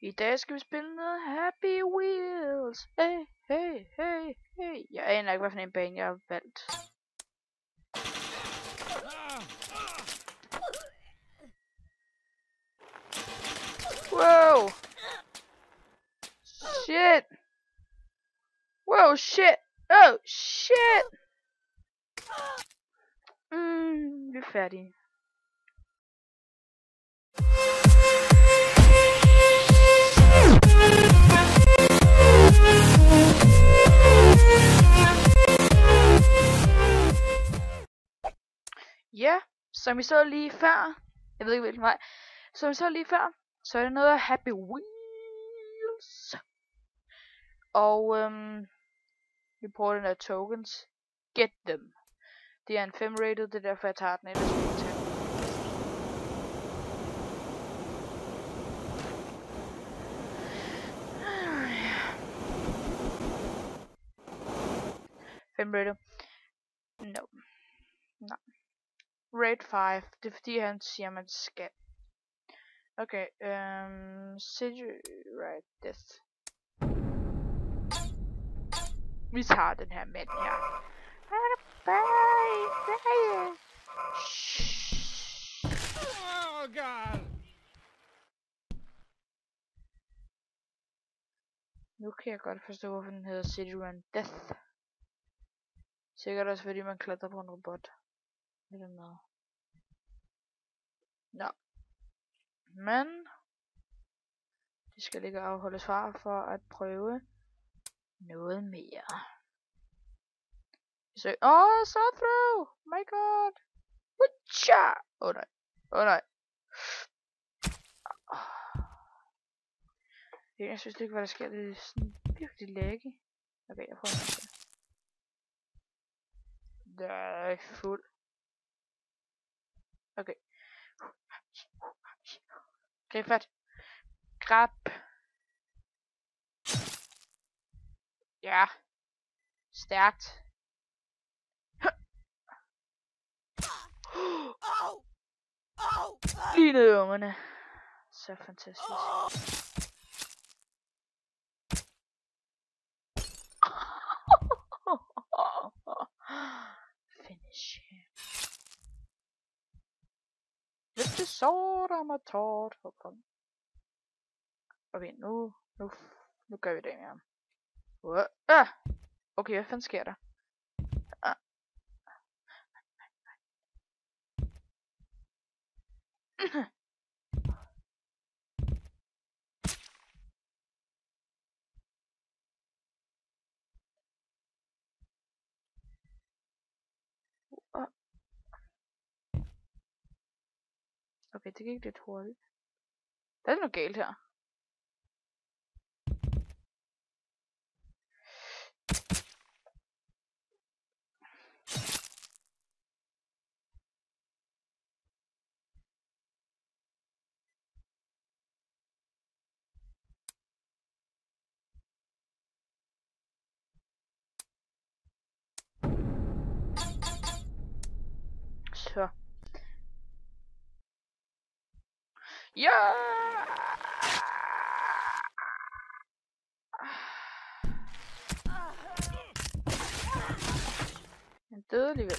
I dag skal vi spille noget Happy Wheels. Hey, hey, hey, hey. Jeg aner ikke, hvad for en bane jeg har valgt. Wow. Shit. Wow, shit. Oh, shit. Vi er færdige. Ja, som vi så lige før. Jeg ved ikke hvilken vej. Som vi så lige før, så er det noget af Happy Wheels. Og vi bruger den der tokens. Get them. Det er en 5 rated, det er derfor jeg tager den ellers ikke til. Rated. No. No. Rate 5. Det er fordi han siger man skal. Okay, City right this. Vi tager den her mand her. Oh god. Nu kan jeg godt forstå, hvorfor den hedder City Run Death. Sikkert også fordi man klatrer på en robot. Eller noget. Nå. Men de skal ikke afholdes fra for at prøve noget mere. Så saw through! My god! Wutcha! Nej. Nej. Jeg synes ikke, hvad der sker. Det er sådan virkelig laggy. Okay, jeg prøver at se. Det er fuld. Okay. Grib fat. Grab. Ja. Stærkt. Lige ned i ungerne. Så fantastisk. Finish him. With the sword I'm a taught. Okay, nu gør vi det her. Okay, hvad fanden sker der? Okay, det gik lidt hurtigt. Der er noget galt her. Så. Ja! Han døde alligevel.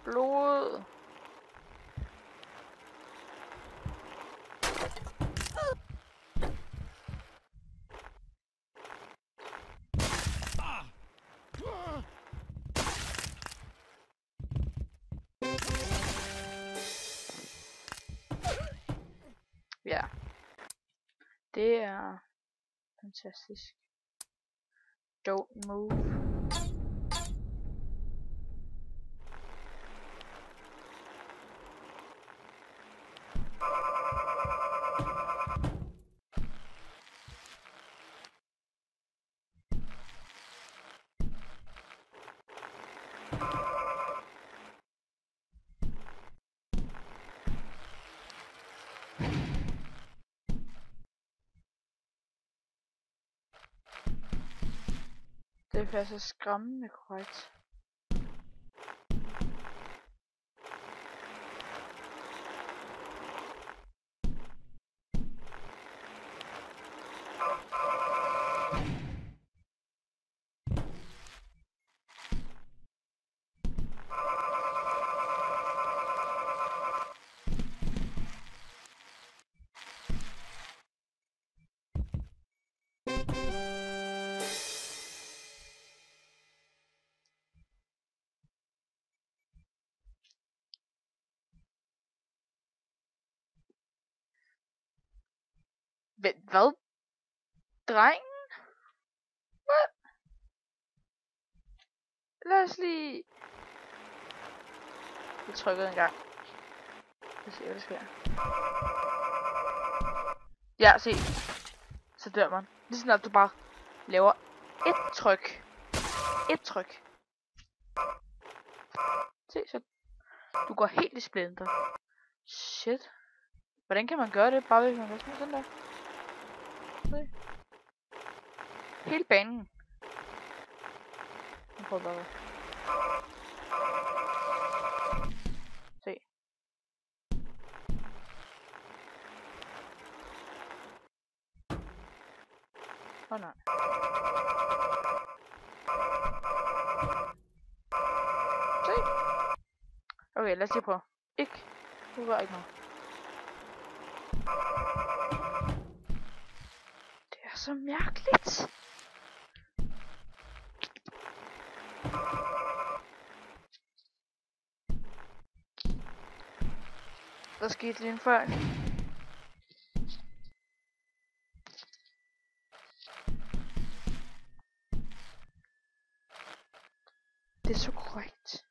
Blod. Ja. Det er fantastisk. Don't move. Det er faktisk skræmmende korrekt. Hvad? Drengen? What? Lad os lige... Jeg trykkede en gang. Lad os se, hvad der sker. Ja, se. Så dør man. Lige sådan, at du bare laver et tryk. Et tryk. Se, så du går helt i splinter. Shit. Hvordan kan man gøre det? Bare ved, man kan sådan der. Se. Hele banen. Jeg prøver bare. Se. Åh nej. Se. Okay, lad os lige prøve. Ikke. Du gør ikke noget. Det er så mærkeligt. Der skete lige en fejl. Det er så korrekt.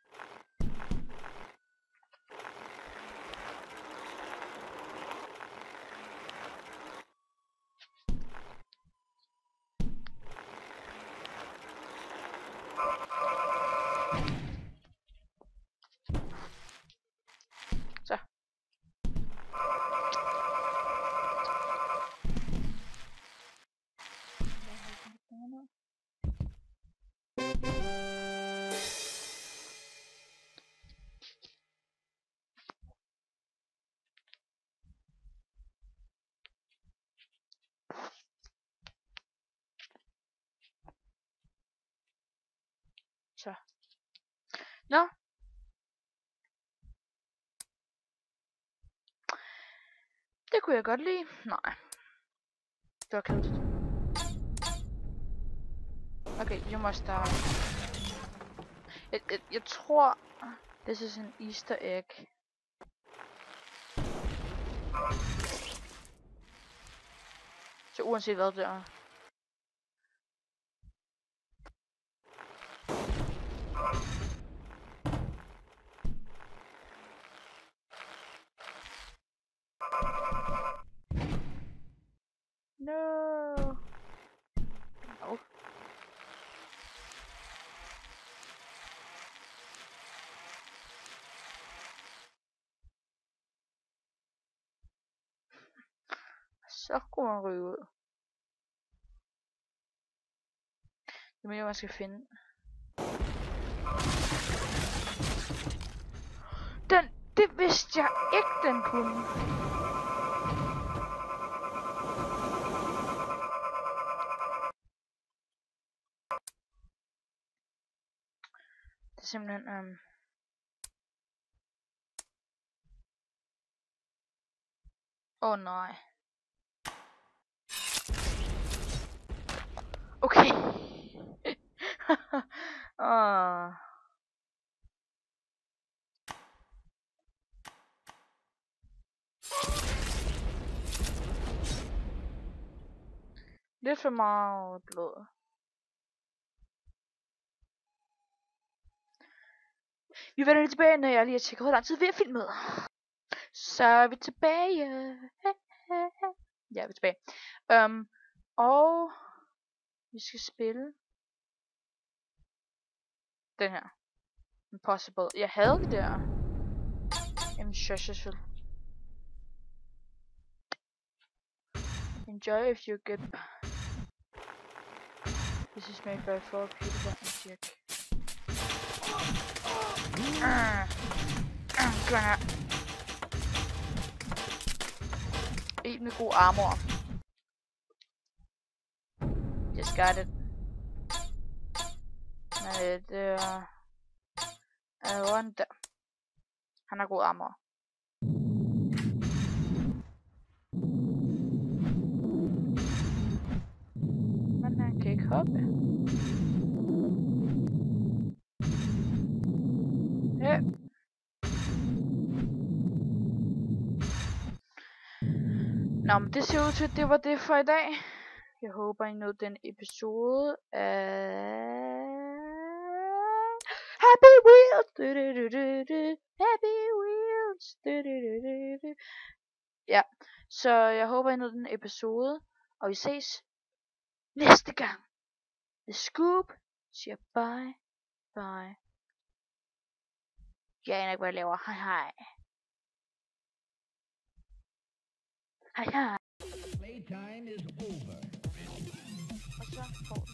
Så. Så. Nå. Det kunne jeg godt lide. Nej. Det var kedeligt. Okay, you must start. Jeg tror, this is an Easter egg. Så uanset hvad det er. No. No. Så kunne man ryge ud. Det mener man skal finde. Det vidste jeg ikke, den kunne. Det er simpelthen Åh nej. Okay. Lidt for meget blod. Vi vender tilbage, når jeg lige har tjekket, hvor lang tid vi har filmet. Så er vi tilbage. Ja, vi er tilbage. Og vi skal spille den her. Impossible. Jeg havde det der. Jamen, selvfølgelig. Enjoy if you get. This is made by 4 people and Jack. Gør her. En med god armor. Just got it. Det er one der. Han har god armor. Men han kan ikke hoppe. Ja. Nå. Nå, men det ser ud til, at det var det for i dag. Jeg håber, I nåede den episode af Happy Wheels. Happy Wheels. Ja, så jeg håber, I nåede den episode. Og vi ses næste gang. The Scoop siger bye, bye. Jeg aner ikke, hvad jeg laver. Hej, hej. Hej, hej. Playtime is over. Og så får du